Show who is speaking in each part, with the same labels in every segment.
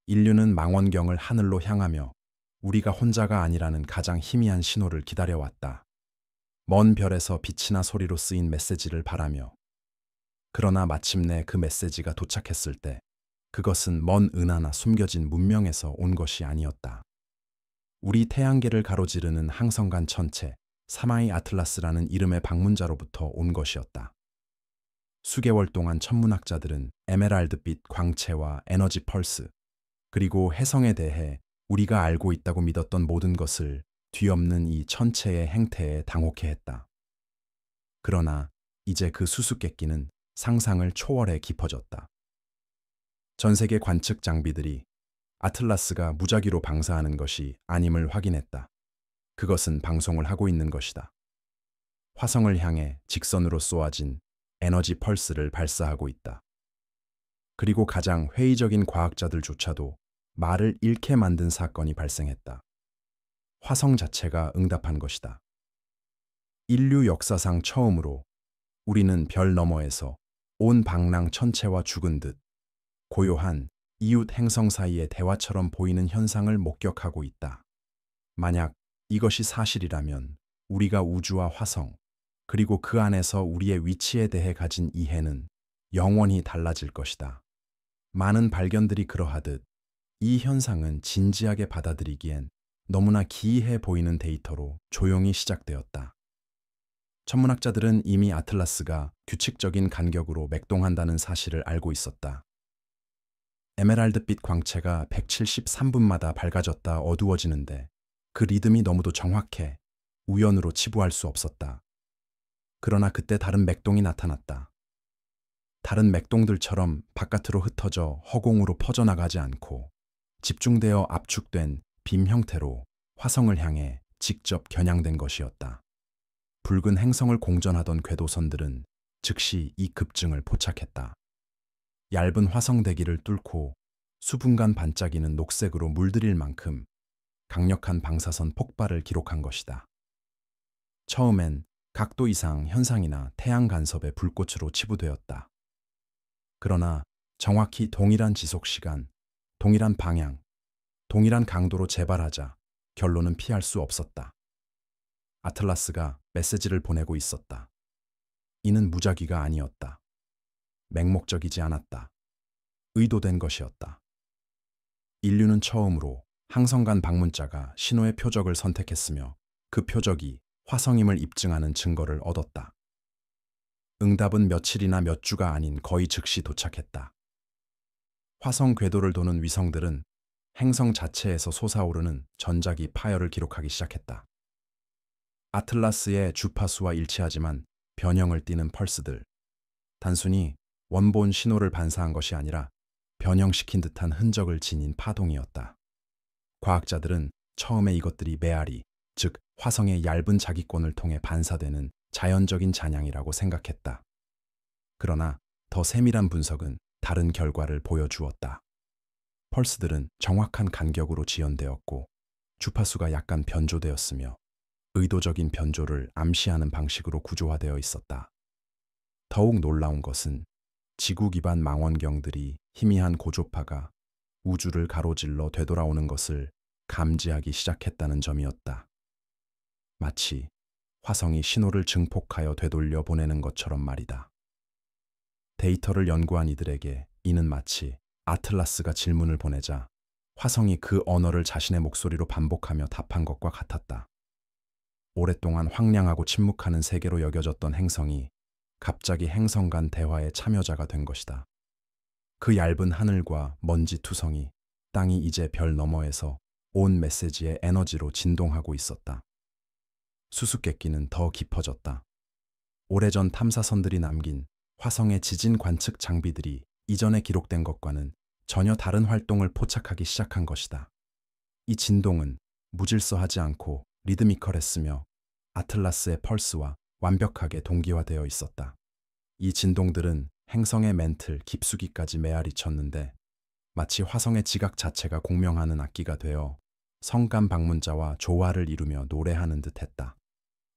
Speaker 1: 인류는 망원경을 하늘로 향하며 우리가 혼자가 아니라는 가장 희미한 신호를 기다려왔다. 먼 별에서 빛이나 소리로 쓰인 메시지를 바라며. 그러나 마침내 그 메시지가 도착했을 때 그것은 먼 은하나 숨겨진 문명에서 온 것이 아니었다. 우리 태양계를 가로지르는 항성간 천체, 사마이 아틀라스라는 이름의 방문자로부터 온 것이었다. 수개월 동안 천문학자들은 에메랄드빛 광채와 에너지 펄스, 그리고 해성에 대해 우리가 알고 있다고 믿었던 모든 것을 뒤엎는 이 천체의 행태에 당혹해했다. 그러나 이제 그 수수께끼는 상상을 초월해 깊어졌다. 전 세계 관측 장비들이 아틀라스가 무작위로 방사하는 것이 아님을 확인했다. 그것은 방송을 하고 있는 것이다. 화성을 향해 직선으로 쏘아진 에너지 펄스를 발사하고 있다. 그리고 가장 회의적인 과학자들조차도 말을 잃게 만든 사건이 발생했다. 화성 자체가 응답한 것이다. 인류 역사상 처음으로 우리는 별 너머에서 온 방랑 천체와 죽은 듯 고요한 이웃 행성 사이의 대화처럼 보이는 현상을 목격하고 있다. 만약 이것이 사실이라면 우리가 우주와 화성, 그리고 그 안에서 우리의 위치에 대해 가진 이해는 영원히 달라질 것이다. 많은 발견들이 그러하듯 이 현상은 진지하게 받아들이기엔 너무나 기이해 보이는 데이터로 조용히 시작되었다. 천문학자들은 이미 아틀라스가 규칙적인 간격으로 맥동한다는 사실을 알고 있었다. 에메랄드빛 광채가 173분마다 밝아졌다 어두워지는데 그 리듬이 너무도 정확해 우연으로 치부할 수 없었다. 그러나 그때 다른 맥동이 나타났다. 다른 맥동들처럼 바깥으로 흩어져 허공으로 퍼져나가지 않고 집중되어 압축된 빔 형태로 화성을 향해 직접 겨냥된 것이었다. 붉은 행성을 공전하던 궤도선들은 즉시 이 급증을 포착했다. 얇은 화성 대기를 뚫고 수분간 반짝이는 녹색으로 물들일 만큼 강력한 방사선 폭발을 기록한 것이다. 처음엔 각도 이상 현상이나 태양 간섭의 불꽃으로 치부되었다. 그러나 정확히 동일한 지속 시간, 동일한 방향, 동일한 강도로 재발하자 결론은 피할 수 없었다. 아틀라스가 메시지를 보내고 있었다. 이는 무작위가 아니었다. 맹목적이지 않았다. 의도된 것이었다. 인류는 처음으로 항성간 방문자가 신호의 표적을 선택했으며 그 표적이 화성임을 입증하는 증거를 얻었다. 응답은 며칠이나 몇 주가 아닌 거의 즉시 도착했다. 화성 궤도를 도는 위성들은 행성 자체에서 솟아오르는 전자기 파열을 기록하기 시작했다. 아틀라스의 주파수와 일치하지만 변형을 띠는 펄스들, 단순히 원본 신호를 반사한 것이 아니라 변형시킨 듯한 흔적을 지닌 파동이었다. 과학자들은 처음에 이것들이 메아리, 즉 화성의 얇은 자기권을 통해 반사되는 자연적인 잔향이라고 생각했다. 그러나 더 세밀한 분석은 다른 결과를 보여주었다. 펄스들은 정확한 간격으로 지연되었고 주파수가 약간 변조되었으며 의도적인 변조를 암시하는 방식으로 구조화되어 있었다. 더욱 놀라운 것은 지구 기반 망원경들이 희미한 고조파가 우주를 가로질러 되돌아오는 것을 감지하기 시작했다는 점이었다. 마치 화성이 신호를 증폭하여 되돌려 보내는 것처럼 말이다. 데이터를 연구한 이들에게 이는 마치 아틀라스가 질문을 보내자 화성이 그 언어를 자신의 목소리로 반복하며 답한 것과 같았다. 오랫동안 황량하고 침묵하는 세계로 여겨졌던 행성이 갑자기 행성 간 대화의 참여자가 된 것이다. 그 얇은 하늘과 먼지 투성이 땅이 이제 별 너머에서 온 메시지의 에너지로 진동하고 있었다. 수수께끼는 더 깊어졌다. 오래전 탐사선들이 남긴 화성의 지진 관측 장비들이 이전에 기록된 것과는 전혀 다른 활동을 포착하기 시작한 것이다. 이 진동은 무질서하지 않고 리드미컬했으며 아틀라스의 펄스와 완벽하게 동기화되어 있었다. 이 진동들은 행성의 멘틀 깊숙이까지 메아리 쳤는데 마치 화성의 지각 자체가 공명하는 악기가 되어 성간 방문자와 조화를 이루며 노래하는 듯했다.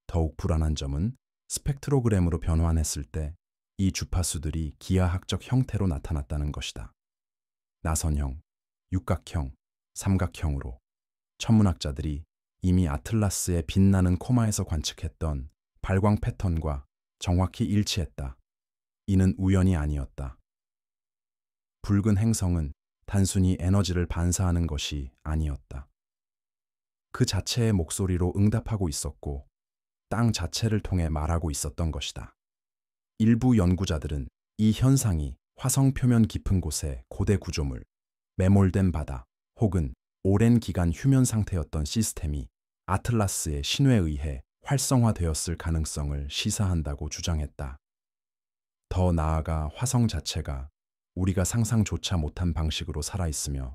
Speaker 1: 더욱 불안한 점은 스펙트로그램으로 변환했을 때 이 주파수들이 기하학적 형태로 나타났다는 것이다. 나선형, 육각형, 삼각형으로 천문학자들이 이미 아틀라스의 빛나는 코마에서 관측했던 발광 패턴과 정확히 일치했다. 이는 우연이 아니었다. 붉은 행성은 단순히 에너지를 반사하는 것이 아니었다. 그 자체의 목소리로 응답하고 있었고 땅 자체를 통해 말하고 있었던 것이다. 일부 연구자들은 이 현상이 화성 표면 깊은 곳의 고대 구조물, 매몰된 바다 혹은 오랜 기간 휴면 상태였던 시스템이 아틀라스의 신호에 의해 활성화되었을 가능성을 시사한다고 주장했다. 더 나아가 화성 자체가 우리가 상상조차 못한 방식으로 살아있으며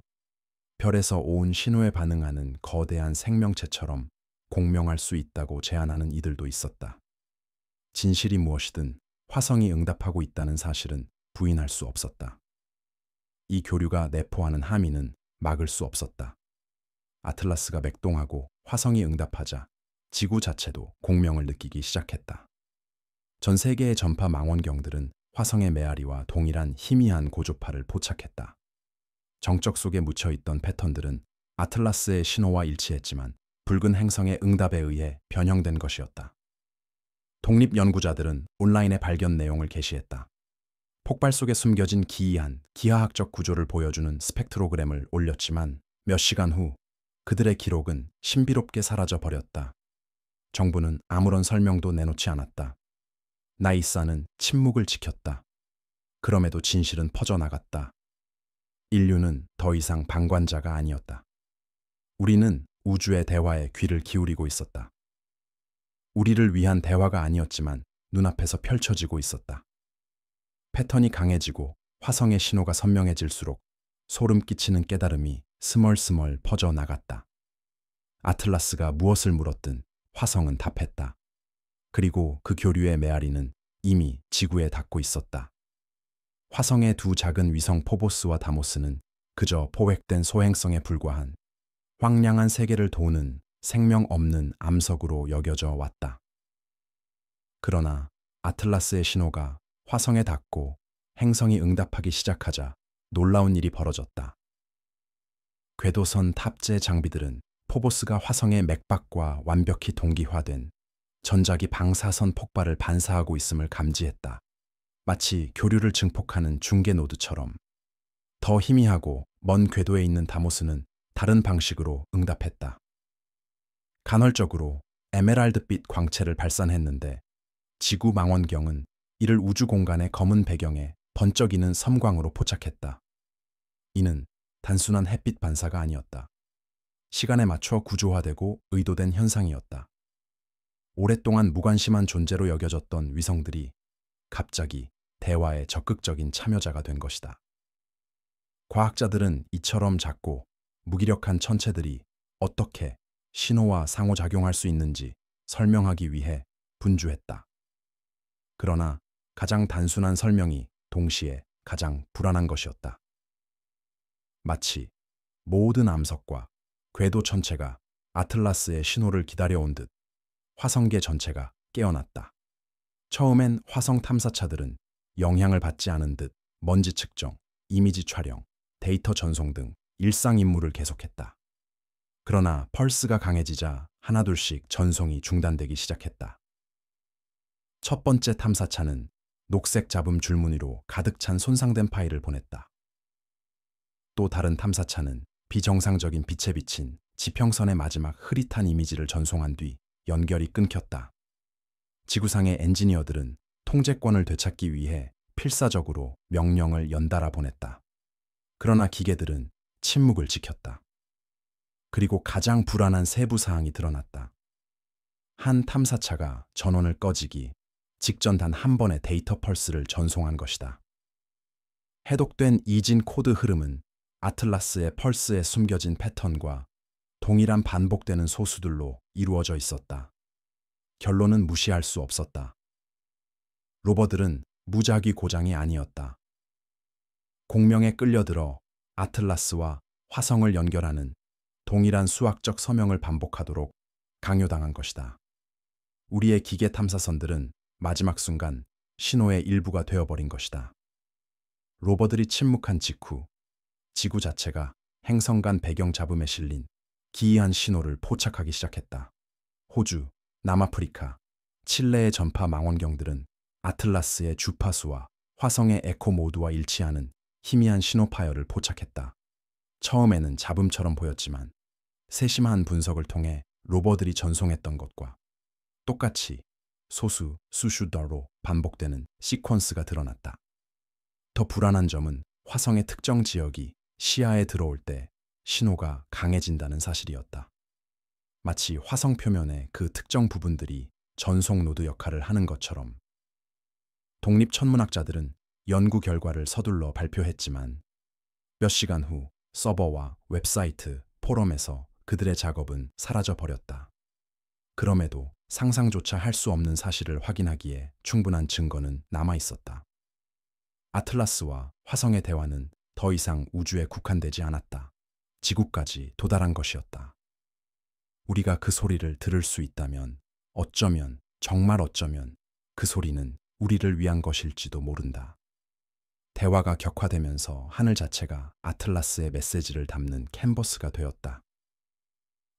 Speaker 1: 별에서 온 신호에 반응하는 거대한 생명체처럼 공명할 수 있다고 제안하는 이들도 있었다. 진실이 무엇이든 화성이 응답하고 있다는 사실은 부인할 수 없었다. 이 교류가 내포하는 함의는 막을 수 없었다. 아틀라스가 맥동하고 화성이 응답하자 지구 자체도 공명을 느끼기 시작했다. 전 세계의 전파 망원경들은 화성의 메아리와 동일한 희미한 고조파를 포착했다. 정적 속에 묻혀있던 패턴들은 아틀라스의 신호와 일치했지만 붉은 행성의 응답에 의해 변형된 것이었다. 독립 연구자들은 온라인에 발견 내용을 게시했다. 폭발 속에 숨겨진 기이한 기하학적 구조를 보여주는 스펙트로그램을 올렸지만 몇 시간 후 그들의 기록은 신비롭게 사라져 버렸다. 정부는 아무런 설명도 내놓지 않았다. 나이사는 침묵을 지켰다. 그럼에도 진실은 퍼져나갔다. 인류는 더 이상 방관자가 아니었다. 우리는 우주의 대화에 귀를 기울이고 있었다. 우리를 위한 대화가 아니었지만 눈앞에서 펼쳐지고 있었다. 패턴이 강해지고 화성의 신호가 선명해질수록 소름 끼치는 깨달음이 스멀스멀 퍼져나갔다. 아틀라스가 무엇을 물었든 화성은 답했다. 그리고 그 교류의 메아리는 이미 지구에 닿고 있었다. 화성의 두 작은 위성 포보스와 다모스는 그저 포획된 소행성에 불과한 황량한 세계를 도우는 생명 없는 암석으로 여겨져 왔다. 그러나 아틀라스의 신호가 화성에 닿고 행성이 응답하기 시작하자 놀라운 일이 벌어졌다. 궤도선 탑재 장비들은 포보스가 화성의 맥박과 완벽히 동기화된 전자기 방사선 폭발을 반사하고 있음을 감지했다. 마치 교류를 증폭하는 중계 노드처럼. 더 희미하고 먼 궤도에 있는 다모스는 다른 방식으로 응답했다. 간헐적으로 에메랄드빛 광채를 발산했는데 지구 망원경은 이를 우주 공간의 검은 배경에 번쩍이는 섬광으로 포착했다. 이는 단순한 햇빛 반사가 아니었다. 시간에 맞춰 구조화되고 의도된 현상이었다. 오랫동안 무관심한 존재로 여겨졌던 위성들이 갑자기 대화에 적극적인 참여자가 된 것이다. 과학자들은 이처럼 작고 무기력한 천체들이 어떻게 신호와 상호작용할 수 있는지 설명하기 위해 분주했다. 그러나 가장 단순한 설명이 동시에 가장 불안한 것이었다. 마치 모든 암석과 궤도 천체가 아틀라스의 신호를 기다려온 듯 화성계 전체가 깨어났다. 처음엔 화성 탐사차들은 영향을 받지 않은 듯 먼지 측정, 이미지 촬영, 데이터 전송 등 일상 임무를 계속했다. 그러나 펄스가 강해지자 하나둘씩 전송이 중단되기 시작했다. 첫 번째 탐사차는 녹색 잡음 줄무늬로 가득 찬 손상된 파일을 보냈다. 또 다른 탐사차는 비정상적인 빛에 비친 지평선의 마지막 흐릿한 이미지를 전송한 뒤 연결이 끊겼다. 지구상의 엔지니어들은 통제권을 되찾기 위해 필사적으로 명령을 연달아 보냈다. 그러나 기계들은 침묵을 지켰다. 그리고 가장 불안한 세부 사항이 드러났다. 한 탐사차가 전원을 꺼지기 직전 단 한 번의 데이터 펄스를 전송한 것이다. 해독된 이진 코드 흐름은 아틀라스의 펄스에 숨겨진 패턴과 동일한 반복되는 소수들로 이루어져 있었다. 결론은 무시할 수 없었다. 로버들은 무작위 고장이 아니었다. 공명에 끌려들어 아틀라스와 화성을 연결하는 동일한 수학적 서명을 반복하도록 강요당한 것이다. 우리의 기계 탐사선들은 마지막 순간 신호의 일부가 되어버린 것이다. 로버들이 침묵한 직후 지구 자체가 행성 간 배경 잡음에 실린 기이한 신호를 포착하기 시작했다. 호주, 남아프리카, 칠레의 전파 망원경들은 아틀라스의 주파수와 화성의 에코 모두와 일치하는 희미한 신호 파열을 포착했다. 처음에는 잡음처럼 보였지만 세심한 분석을 통해 로버들이 전송했던 것과 똑같이 소수, 수슈더로 반복되는 시퀀스가 드러났다. 더 불안한 점은 화성의 특정 지역이 시야에 들어올 때 신호가 강해진다는 사실이었다. 마치 화성 표면의 그 특정 부분들이 전송 노드 역할을 하는 것처럼. 독립천문학자들은 연구 결과를 서둘러 발표했지만 몇 시간 후 서버와 웹사이트, 포럼에서 그들의 작업은 사라져 버렸다. 그럼에도 상상조차 할 수 없는 사실을 확인하기에 충분한 증거는 남아 있었다. 아틀라스와 화성의 대화는 더 이상 우주에 국한되지 않았다. 지구까지 도달한 것이었다. 우리가 그 소리를 들을 수 있다면, 어쩌면, 정말 어쩌면 그 소리는 우리를 위한 것일지도 모른다. 대화가 격화되면서 하늘 자체가 아틀라스의 메시지를 담는 캔버스가 되었다.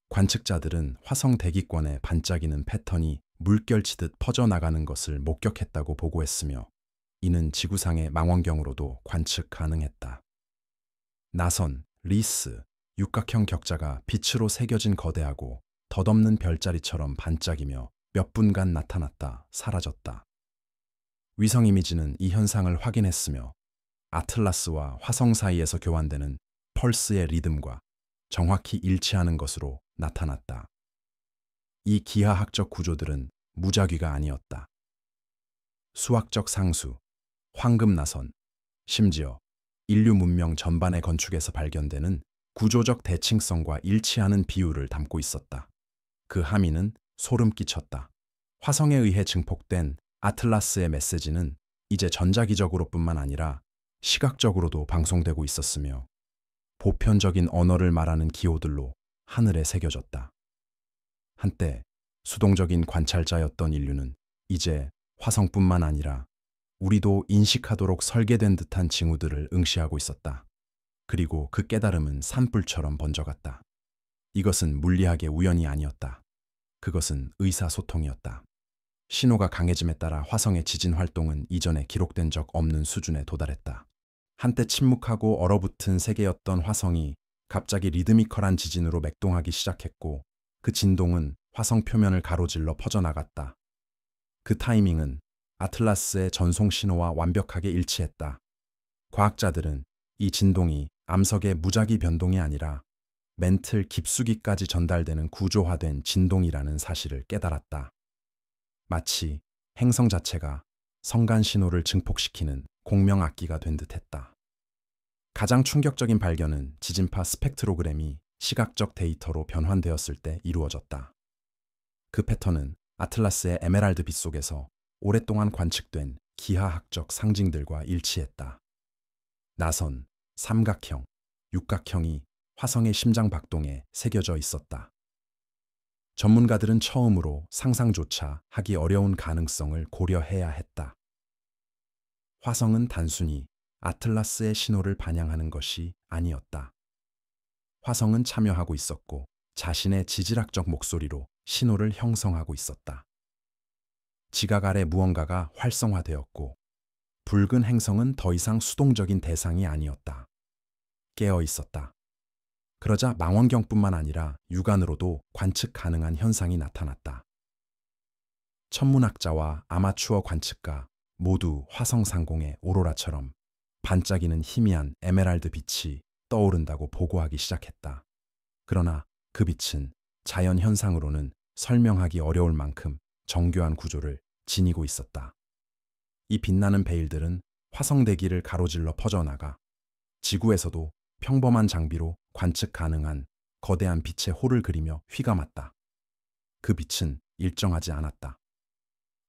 Speaker 1: 관측자들은 화성 대기권의 반짝이는 패턴이 물결치듯 퍼져나가는 것을 목격했다고 보고했으며 이는 지구상의 망원경으로도 관측 가능했다. 나선, 리스, 육각형 격자가 빛으로 새겨진 거대하고 덧없는 별자리처럼 반짝이며 몇 분간 나타났다 사라졌다. 위성 이미지는 이 현상을 확인했으며 아틀라스와 화성 사이에서 교환되는 펄스의 리듬과 정확히 일치하는 것으로 나타났다. 이 기하학적 구조들은 무작위가 아니었다. 수학적 상수, 황금나선, 심지어 인류 문명 전반의 건축에서 발견되는 구조적 대칭성과 일치하는 비율을 담고 있었다. 그 함의는 소름 끼쳤다. 화성에 의해 증폭된 아틀라스의 메시지는 이제 전자기적으로뿐만 아니라 시각적으로도 방송되고 있었으며 보편적인 언어를 말하는 기호들로 하늘에 새겨졌다. 한때 수동적인 관찰자였던 인류는 이제 화성뿐만 아니라 우리도 인식하도록 설계된 듯한 징후들을 응시하고 있었다. 그리고 그 깨달음은 산불처럼 번져갔다. 이것은 물리학의 우연이 아니었다. 그것은 의사소통이었다. 신호가 강해짐에 따라 화성의 지진 활동은 이전에 기록된 적 없는 수준에 도달했다. 한때 침묵하고 얼어붙은 세계였던 화성이 갑자기 리드미컬한 지진으로 맥동하기 시작했고 그 진동은 화성 표면을 가로질러 퍼져나갔다. 그 타이밍은 아틀라스의 전송 신호와 완벽하게 일치했다. 과학자들은 이 진동이 암석의 무작위 변동이 아니라 멘틀 깊숙이까지 전달되는 구조화된 진동이라는 사실을 깨달았다. 마치 행성 자체가 성간 신호를 증폭시키는 공명악기가 된 듯했다. 가장 충격적인 발견은 지진파 스펙트로그램이 시각적 데이터로 변환되었을 때 이루어졌다. 그 패턴은 아틀라스의 에메랄드 빛 속에서 오랫동안 관측된 기하학적 상징들과 일치했다. 나선, 삼각형, 육각형이 화성의 심장 박동에 새겨져 있었다. 전문가들은 처음으로 상상조차 하기 어려운 가능성을 고려해야 했다. 화성은 단순히 아틀라스의 신호를 반영하는 것이 아니었다. 화성은 참여하고 있었고 자신의 지질학적 목소리로 신호를 형성하고 있었다. 지각 아래 무언가가 활성화되었고 붉은 행성은 더 이상 수동적인 대상이 아니었다. 깨어 있었다. 그러자 망원경뿐만 아니라 육안으로도 관측 가능한 현상이 나타났다. 천문학자와 아마추어 관측가 모두 화성 상공의 오로라처럼 반짝이는 희미한 에메랄드 빛이 떠오른다고 보고하기 시작했다. 그러나 그 빛은 자연 현상으로는 설명하기 어려울 만큼 정교한 구조를 지니고 있었다. 이 빛나는 베일들은 화성 대기를 가로질러 퍼져나가 지구에서도 평범한 장비로 관측 가능한 거대한 빛의 홀을 그리며 휘감았다. 그 빛은 일정하지 않았다.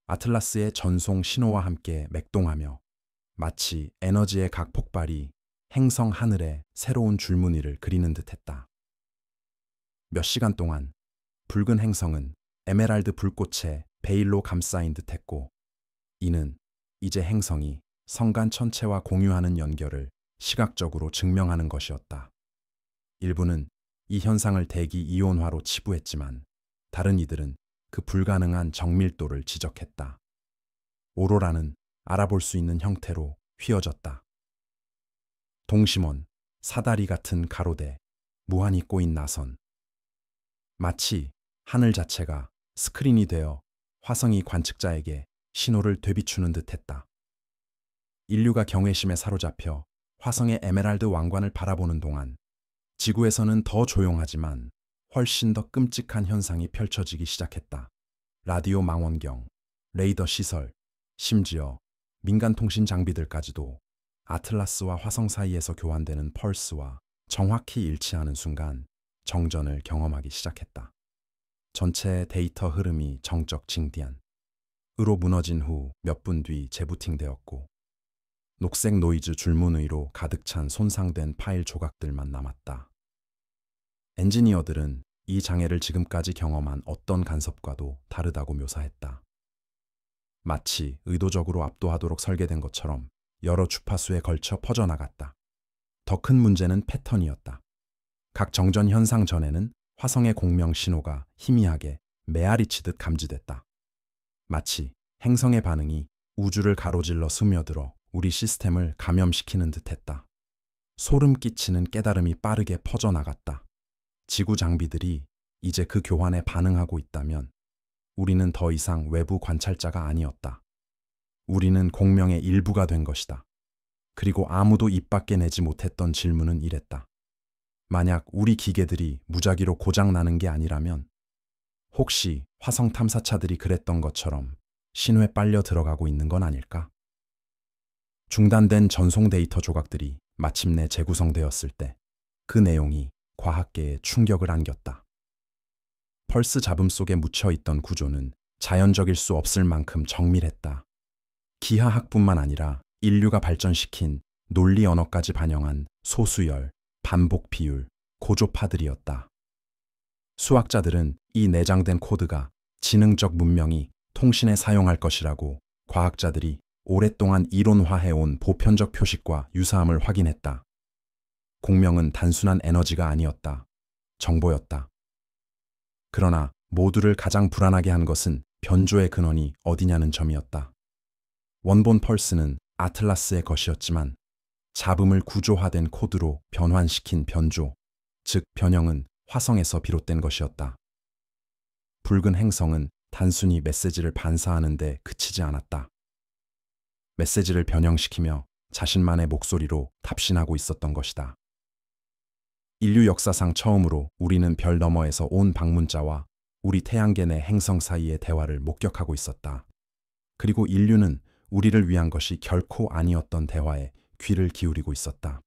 Speaker 1: 아틀라스의 전송 신호와 함께 맥동하며 마치 에너지의 각 폭발이 행성 하늘에 새로운 줄무늬를 그리는 듯했다. 몇 시간 동안 붉은 행성은 에메랄드 불꽃의 베일로 감싸인 듯했고 이는 이제 행성이 성간 천체와 공유하는 연결을 시각적으로 증명하는 것이었다. 일부는 이 현상을 대기 이온화로 치부했지만 다른 이들은 그 불가능한 정밀도를 지적했다. 오로라는 알아볼 수 있는 형태로 휘어졌다. 동심원, 사다리 같은 가로대, 무한히 꼬인 나선. 마치 하늘 자체가 스크린이 되어 화성이 관측자에게 신호를 되비추는 듯했다. 인류가 경외심에 사로잡혀 화성의 에메랄드 왕관을 바라보는 동안 지구에서는 더 조용하지만 훨씬 더 끔찍한 현상이 펼쳐지기 시작했다. 라디오 망원경, 레이더 시설, 심지어 민간 통신 장비들까지도 아틀라스와 화성 사이에서 교환되는 펄스와 정확히 일치하는 순간 정전을 경험하기 시작했다. 전체 데이터 흐름이 정적 징디안. 으로 무너진 후 몇 분 뒤 재부팅되었고 녹색 노이즈 줄무늬로 가득 찬 손상된 파일 조각들만 남았다. 엔지니어들은 이 장애를 지금까지 경험한 어떤 간섭과도 다르다고 묘사했다. 마치 의도적으로 압도하도록 설계된 것처럼 여러 주파수에 걸쳐 퍼져나갔다. 더 큰 문제는 패턴이었다. 각 정전 현상 전에는 화성의 공명 신호가 희미하게 메아리치듯 감지됐다. 마치 행성의 반응이 우주를 가로질러 스며들어 우리 시스템을 감염시키는 듯했다. 소름 끼치는 깨달음이 빠르게 퍼져나갔다. 지구 장비들이 이제 그 교환에 반응하고 있다면 우리는 더 이상 외부 관찰자가 아니었다. 우리는 공명의 일부가 된 것이다. 그리고 아무도 입 밖에 내지 못했던 질문은 이랬다. 만약 우리 기계들이 무작위로 고장나는 게 아니라면 혹시 화성 탐사차들이 그랬던 것처럼 신호에 빨려 들어가고 있는 건 아닐까? 중단된 전송 데이터 조각들이 마침내 재구성되었을 때 그 내용이 과학계에 충격을 안겼다. 펄스 잡음 속에 묻혀있던 구조는 자연적일 수 없을 만큼 정밀했다. 기하학뿐만 아니라 인류가 발전시킨 논리 언어까지 반영한 소수열, 반복 비율, 고조파들이었다. 수학자들은 이 내장된 코드가 지능적 문명이 통신에 사용할 것이라고 과학자들이 오랫동안 이론화해온 보편적 표식과 유사함을 확인했다. 공명은 단순한 에너지가 아니었다. 정보였다. 그러나 모두를 가장 불안하게 한 것은 변조의 근원이 어디냐는 점이었다. 원본 펄스는 아틀라스의 것이었지만 잡음을 구조화된 코드로 변환시킨 변조, 즉 변형은 화성에서 비롯된 것이었다. 붉은 행성은 단순히 메시지를 반사하는 데 그치지 않았다. 메시지를 변형시키며 자신만의 목소리로 답신하고 있었던 것이다. 인류 역사상 처음으로 우리는 별 너머에서 온 방문자와 우리 태양계 내 행성 사이의 대화를 목격하고 있었다. 그리고 인류는 우리를 위한 것이 결코 아니었던 대화에 귀를 기울이고 있었다.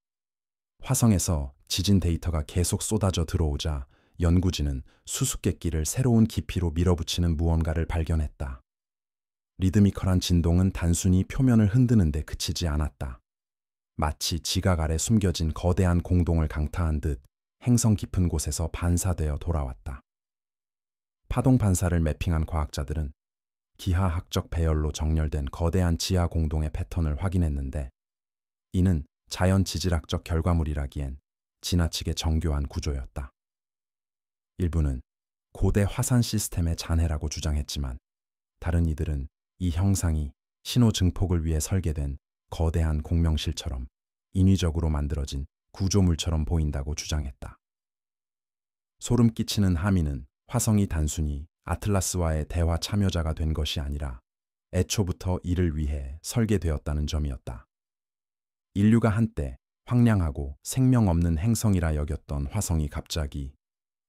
Speaker 1: 화성에서 지진 데이터가 계속 쏟아져 들어오자 연구진은 수수께끼를 새로운 깊이로 밀어붙이는 무언가를 발견했다. 리드미컬한 진동은 단순히 표면을 흔드는 데 그치지 않았다. 마치 지각 아래 숨겨진 거대한 공동을 강타한 듯 행성 깊은 곳에서 반사되어 돌아왔다. 파동 반사를 매핑한 과학자들은 기하학적 배열로 정렬된 거대한 지하 공동의 패턴을 확인했는데 이는 자연 지질학적 결과물이라기엔 지나치게 정교한 구조였다. 일부는 고대 화산 시스템의 잔해라고 주장했지만 다른 이들은 이 형상이 신호 증폭을 위해 설계된 거대한 공명실처럼 인위적으로 만들어진 구조물처럼 보인다고 주장했다. 소름 끼치는 함의는 화성이 단순히 아틀라스와의 대화 참여자가 된 것이 아니라 애초부터 이를 위해 설계되었다는 점이었다. 인류가 한때 황량하고 생명 없는 행성이라 여겼던 화성이 갑자기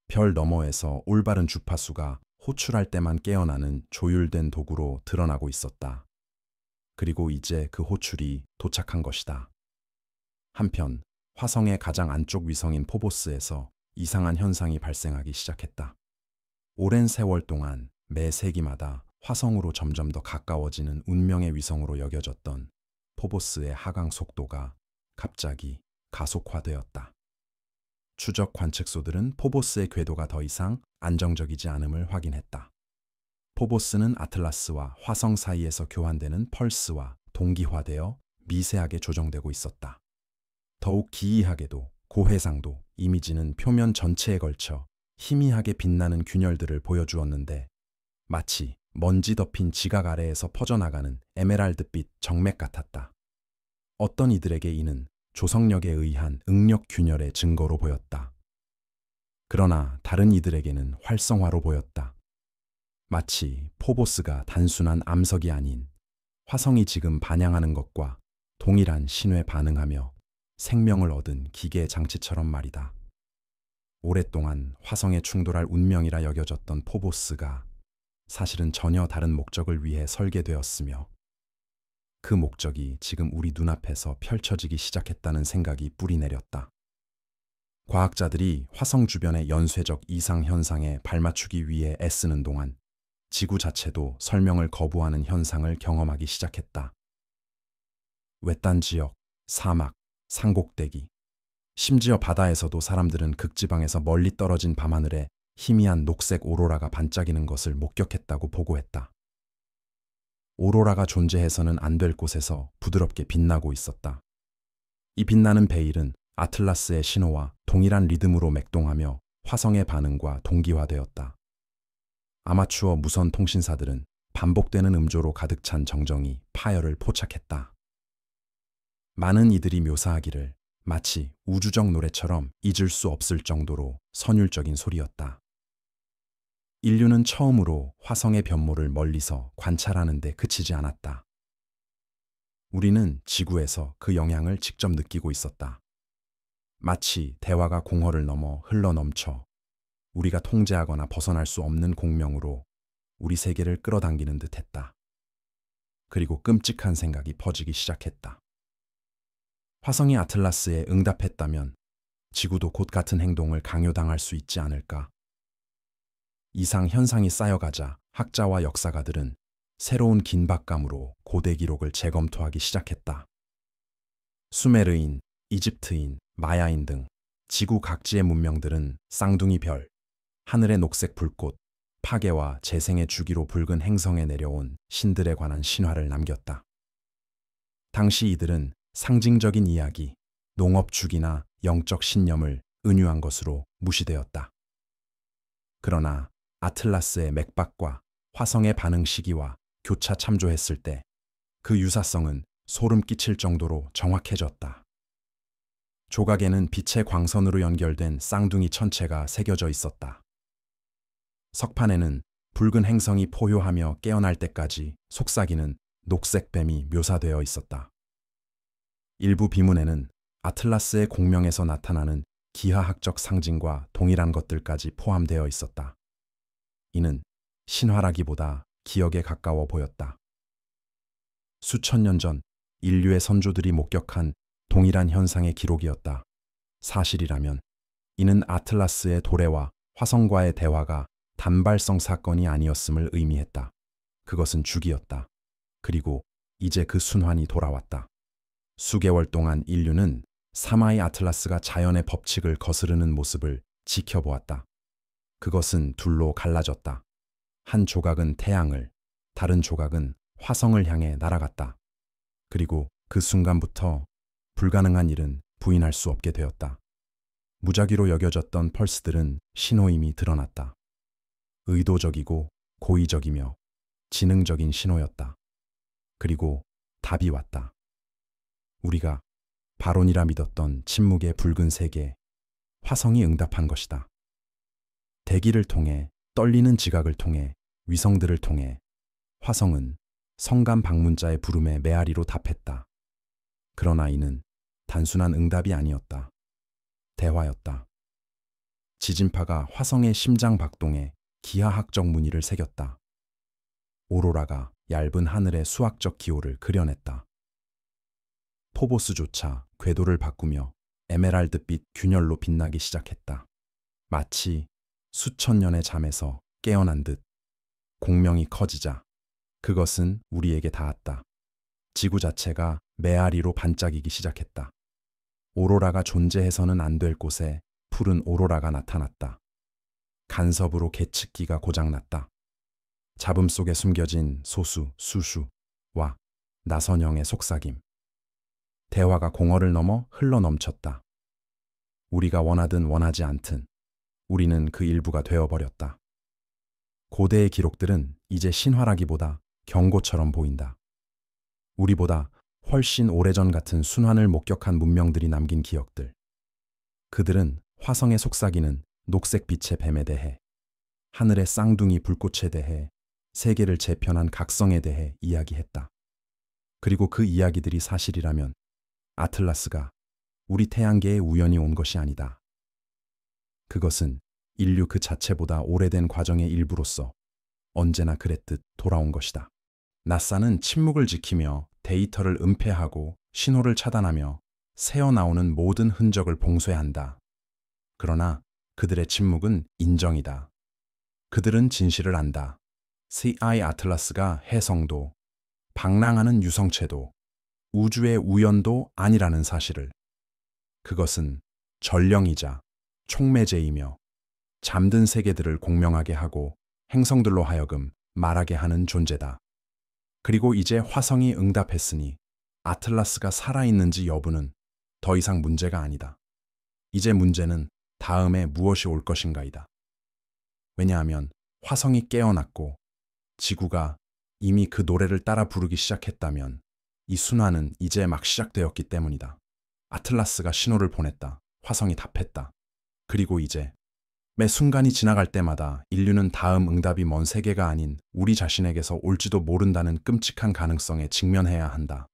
Speaker 1: 별 너머에서 올바른 주파수가 호출할 때만 깨어나는 조율된 도구로 드러나고 있었다. 그리고 이제 그 호출이 도착한 것이다. 한편 화성의 가장 안쪽 위성인 포보스에서 이상한 현상이 발생하기 시작했다. 오랜 세월 동안 매 세기마다 화성으로 점점 더 가까워지는 운명의 위성으로 여겨졌던 포보스의 하강 속도가 갑자기 가속화되었다. 추적 관측소들은 포보스의 궤도가 더 이상 안정적이지 않음을 확인했다. 포보스는 아틀라스와 화성 사이에서 교환되는 펄스와 동기화되어 미세하게 조정되고 있었다. 더욱 기이하게도 고해상도 이미지는 표면 전체에 걸쳐 희미하게 빛나는 균열들을 보여주었는데 마치 먼지 덮인 지각 아래에서 퍼져나가는 에메랄드빛 정맥 같았다. 어떤 이들에게 이는 조성력에 의한 응력 균열의 증거로 보였다. 그러나 다른 이들에게는 활성화로 보였다. 마치 포보스가 단순한 암석이 아닌 화성이 지금 반향하는 것과 동일한 신호에 반응하며 생명을 얻은 기계 장치처럼 말이다. 오랫동안 화성에 충돌할 운명이라 여겨졌던 포보스가 사실은 전혀 다른 목적을 위해 설계되었으며 그 목적이 지금 우리 눈앞에서 펼쳐지기 시작했다는 생각이 뿌리내렸다. 과학자들이 화성 주변의 연쇄적 이상 현상에 발맞추기 위해 애쓰는 동안 지구 자체도 설명을 거부하는 현상을 경험하기 시작했다. 외딴 지역, 사막, 산꼭대기, 심지어 바다에서도 사람들은 극지방에서 멀리 떨어진 밤하늘에 희미한 녹색 오로라가 반짝이는 것을 목격했다고 보고했다. 오로라가 존재해서는 안 될 곳에서 부드럽게 빛나고 있었다. 이 빛나는 베일은 아틀라스의 신호와 동일한 리듬으로 맥동하며 화성의 반응과 동기화되었다. 아마추어 무선 통신사들은 반복되는 음조로 가득 찬 정정이 파열을 포착했다. 많은 이들이 묘사하기를 마치 우주적 노래처럼 잊을 수 없을 정도로 선율적인 소리였다. 인류는 처음으로 화성의 변모를 멀리서 관찰하는 데 그치지 않았다. 우리는 지구에서 그 영향을 직접 느끼고 있었다. 마치 대화가 공허를 넘어 흘러넘쳐 우리가 통제하거나 벗어날 수 없는 공명으로 우리 세계를 끌어당기는 듯했다. 그리고 끔찍한 생각이 퍼지기 시작했다. 화성이 아틀라스에 응답했다면 지구도 곧 같은 행동을 강요당할 수 있지 않을까? 이상 현상이 쌓여가자 학자와 역사가들은 새로운 긴박감으로 고대 기록을 재검토하기 시작했다. 수메르인, 이집트인, 마야인 등 지구 각지의 문명들은 쌍둥이 별, 하늘의 녹색 불꽃, 파괴와 재생의 주기로 붉은 행성에 내려온 신들에 관한 신화를 남겼다. 당시 이들은 상징적인 이야기, 농업주기나 영적 신념을 은유한 것으로 무시되었다. 그러나 아틀라스의 맥박과 화성의 반응 시기와 교차 참조했을 때 그 유사성은 소름 끼칠 정도로 정확해졌다. 조각에는 빛의 광선으로 연결된 쌍둥이 천체가 새겨져 있었다. 석판에는 붉은 행성이 포효하며 깨어날 때까지 속삭이는 녹색 뱀이 묘사되어 있었다. 일부 비문에는 아틀라스의 공명에서 나타나는 기하학적 상징과 동일한 것들까지 포함되어 있었다. 이는 신화라기보다 기억에 가까워 보였다. 수천 년 전 인류의 선조들이 목격한 동일한 현상의 기록이었다. 사실이라면 이는 아틀라스의 도래와 화성과의 대화가 단발성 사건이 아니었음을 의미했다. 그것은 주기였다. 그리고 이제 그 순환이 돌아왔다. 수개월 동안 인류는 사마이 아틀라스가 자연의 법칙을 거스르는 모습을 지켜보았다. 그것은 둘로 갈라졌다. 한 조각은 태양을, 다른 조각은 화성을 향해 날아갔다. 그리고 그 순간부터 불가능한 일은 부인할 수 없게 되었다. 무작위로 여겨졌던 펄스들은 신호임이 드러났다. 의도적이고 고의적이며 지능적인 신호였다. 그리고 답이 왔다. 우리가 발온이라 믿었던 침묵의 붉은 세계, 화성이 응답한 것이다. 대기를 통해, 떨리는 지각을 통해, 위성들을 통해 화성은 성감 방문자의 부름에 메아리로 답했다. 그러나 이는 단순한 응답이 아니었다. 대화였다. 지진파가 화성의 심장 박동에 기하학적 무늬를 새겼다. 오로라가 얇은 하늘의 수학적 기호를 그려냈다. 포보스조차 궤도를 바꾸며 에메랄드빛 균열로 빛나기 시작했다. 마치 수천 년의 잠에서 깨어난 듯. 공명이 커지자 그것은 우리에게 닿았다. 지구 자체가 메아리로 반짝이기 시작했다. 오로라가 존재해서는 안 될 곳에 푸른 오로라가 나타났다. 간섭으로 계측기가 고장났다. 잡음 속에 숨겨진 소수, 수수와 나선형의 속삭임. 대화가 공허를 넘어 흘러넘쳤다. 우리가 원하든 원하지 않든 우리는 그 일부가 되어버렸다. 고대의 기록들은 이제 신화라기보다 경고처럼 보인다. 우리보다 훨씬 오래전 같은 순환을 목격한 문명들이 남긴 기억들. 그들은 화성에 속삭이는 녹색 빛의 뱀에 대해, 하늘의 쌍둥이 불꽃에 대해, 세계를 재편한 각성에 대해 이야기했다. 그리고 그 이야기들이 사실이라면 아틀라스가 우리 태양계에 우연히 온 것이 아니다. 그것은 인류 그 자체보다 오래된 과정의 일부로서 언제나 그랬듯 돌아온 것이다. 나사는 침묵을 지키며 데이터를 은폐하고 신호를 차단하며 새어나오는 모든 흔적을 봉쇄한다. 그러나 그들의 침묵은 인정이다. 그들은 진실을 안다. CI 아틀라스가 해성도, 방랑하는 유성체도, 우주의 우연도 아니라는 사실을. 그것은 전령이자 촉매제이며 잠든 세계들을 공명하게 하고 행성들로 하여금 말하게 하는 존재다. 그리고 이제 화성이 응답했으니 아틀라스가 살아있는지 여부는 더 이상 문제가 아니다. 이제 문제는 다음에 무엇이 올 것인가이다. 왜냐하면 화성이 깨어났고 지구가 이미 그 노래를 따라 부르기 시작했다면 이 순환은 이제 막 시작되었기 때문이다. 아틀라스가 신호를 보냈다. 화성이 답했다. 그리고 이제 매 순간이 지나갈 때마다 인류는 다음 응답이 먼 세계가 아닌 우리 자신에게서 올지도 모른다는 끔찍한 가능성에 직면해야 한다.